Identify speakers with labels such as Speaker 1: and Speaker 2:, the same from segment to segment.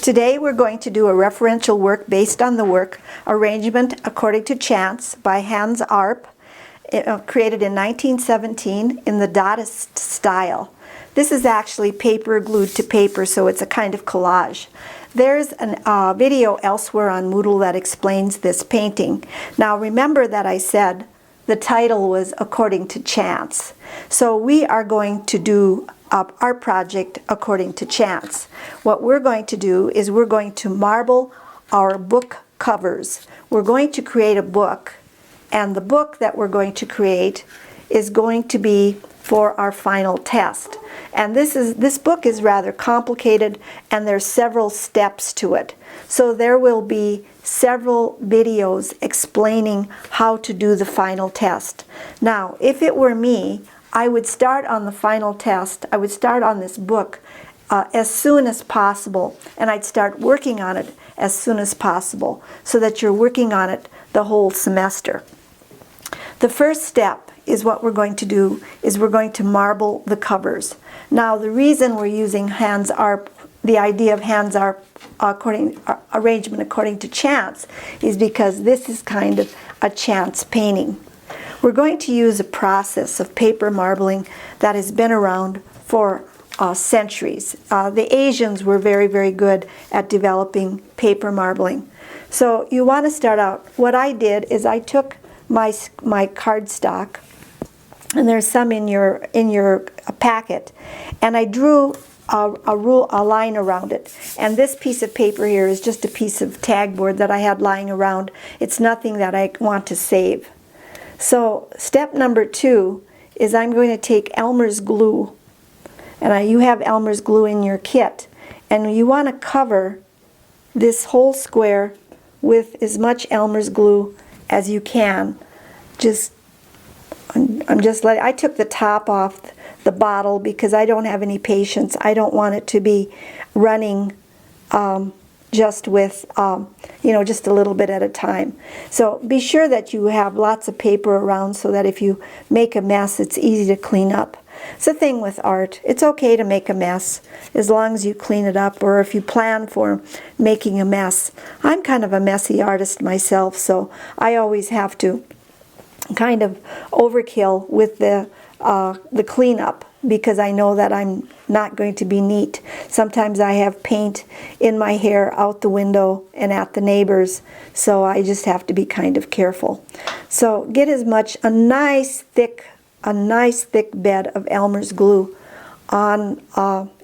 Speaker 1: Today we're going to do a referential work based on the work Arrangement According to Chance by Hans Arp, created in 1917 in the Dadaist style. This is actually paper glued to paper, so it's a kind of collage. There's a video elsewhere on Moodle that explains this painting. Now remember that I said the title was According to Chance. So we are going to do our project according to chance. What we're going to do is we're going to marble our book covers. We're going to create a book, and the book that we're going to create is going to be for our final test. And this book is rather complicated, and there's several steps to it. So there will be several videos explaining how to do the final test. Now, if it were me, I would start on the final test. I would start on this book as soon as possible, and I'd start working on it as soon as possible, so that you're working on it the whole semester. The first step is what we're going to do is we're going to marble the covers. Now, the reason we're using Hans Arp, the idea of Hans Arp arrangement according to chance, is because this is kind of a chance painting. We're going to use a process of paper marbling that has been around for centuries. The Asians were very, very good at developing paper marbling. So you want to start out. What I did is I took my cardstock, and there's some in your packet, and I drew a line around it. And this piece of paper here is just a piece of tagboard that I had lying around. It's nothing that I want to save. So step number 2 is I'm going to take Elmer's glue, and you have Elmer's glue in your kit, and you want to cover this whole square with as much Elmer's glue as you can. I took the top off the bottle because I don't have any patience. I don't want it to be running just with, just a little bit at a time. So be sure that you have lots of paper around so that if you make a mess, it's easy to clean up. It's the thing with art. It's okay to make a mess as long as you clean it up, or if you plan for making a mess. I'm kind of a messy artist myself, so I always have to kind of overkill with the cleanup, because I know that I'm not going to be neat. Sometimes I have paint in my hair out the window and at the neighbors, so I just have to be kind of careful. So get a nice thick bed of Elmer's glue on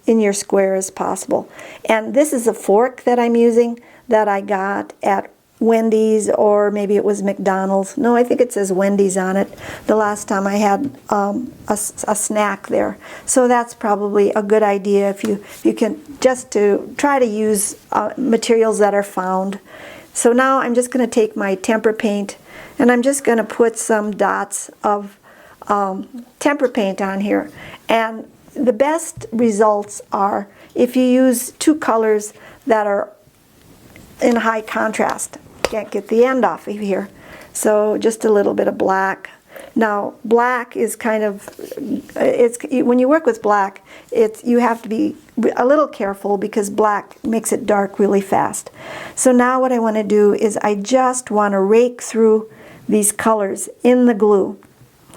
Speaker 1: in your square as possible. And this is a fork that I'm using that I got at Wendy's, or maybe it was McDonald's. No, I think it says Wendy's on it the last time I had a snack there. So that's probably a good idea if you can, just to try to use materials that are found. So now I'm just going to take my tempera paint, and I'm just going to put some dots of tempera paint on here. And the best results are if you use 2 colors that are in high contrast. Can't get the end off of here, so just a little bit of black. Now black is kind of, when you work with black, you have to be a little careful because black makes it dark really fast. So now what I want to do is I just want to rake through these colors in the glue.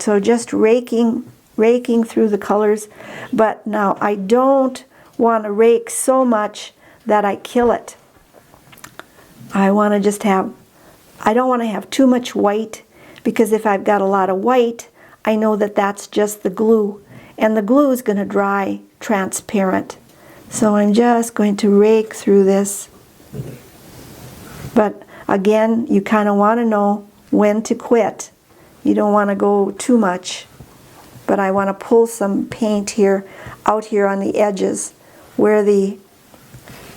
Speaker 1: So just raking through the colors, but now I don't want to rake so much that I kill it. I don't want to have too much white, because if I've got a lot of white, I know that that's just the glue, and the glue is going to dry transparent. So I'm just going to rake through this. But again, you kind of want to know when to quit. You don't want to go too much. But I want to pull some paint out here on the edges where the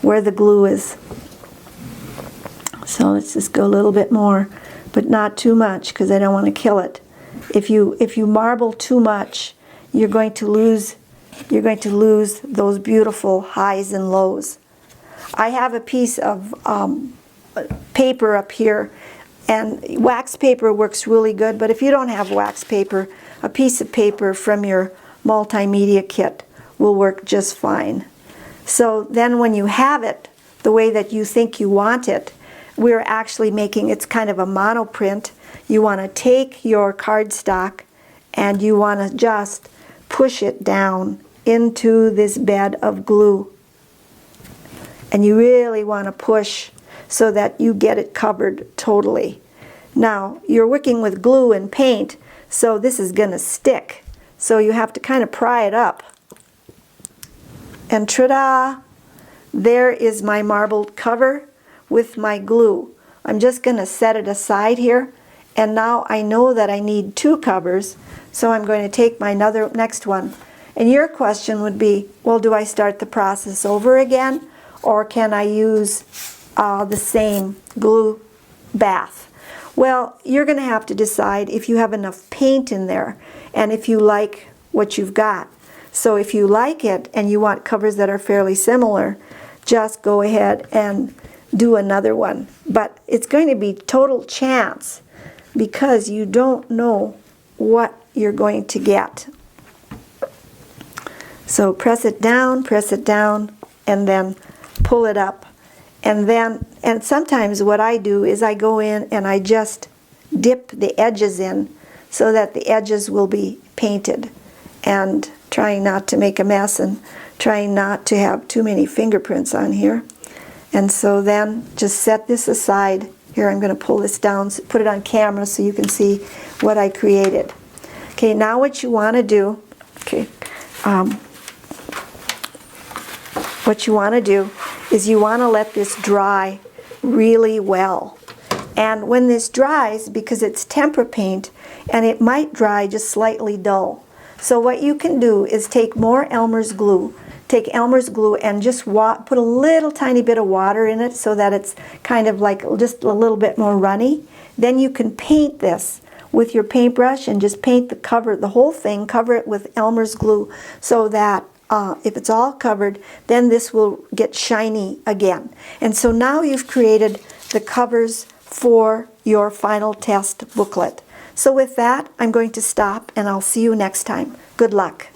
Speaker 1: glue is. So let's just go a little bit more, but not too much, because I don't want to kill it. If you marble too much, you're going to lose those beautiful highs and lows. I have a piece of paper up here, and wax paper works really good, but if you don't have wax paper, a piece of paper from your multimedia kit will work just fine. So then when you have it, the way that you think you want it. We're actually making, it's kind of a monoprint. You want to take your cardstock and you want to just push it down into this bed of glue. And you really want to push so that you get it covered totally. Now, you're working with glue and paint, so this is going to stick. So you have to kind of pry it up. And ta-da! There is my marbled cover with my glue. I'm just going to set it aside here. And now I know that I need 2 covers, so I'm going to take my next one. And your question would be, well, do I start the process over again? Or can I use the same glue bath? Well, you're going to have to decide if you have enough paint in there and if you like what you've got. So if you like it and you want covers that are fairly similar, just go ahead and do another one. But it's going to be total chance because you don't know what you're going to get. So press it down, and then pull it up. And sometimes what I do is I go in and I just dip the edges in so that the edges will be painted, and trying not to make a mess and trying not to have too many fingerprints on here. And so then just set this aside. Here, I'm going to pull this down, put it on camera so you can see what I created. Okay, now what you want to do, what you want to do is you want to let this dry really well. And when this dries, because it's tempera paint, and it might dry just slightly dull. So what you can do is take more Elmer's glue. Take Elmer's glue and just put a little tiny bit of water in it so that it's kind of like just a little bit more runny. Then you can paint this with your paintbrush and just paint the whole thing, cover it with Elmer's glue so that if it's all covered, then this will get shiny again. And so now you've created the covers for your final test booklet. So with that, I'm going to stop and I'll see you next time. Good luck.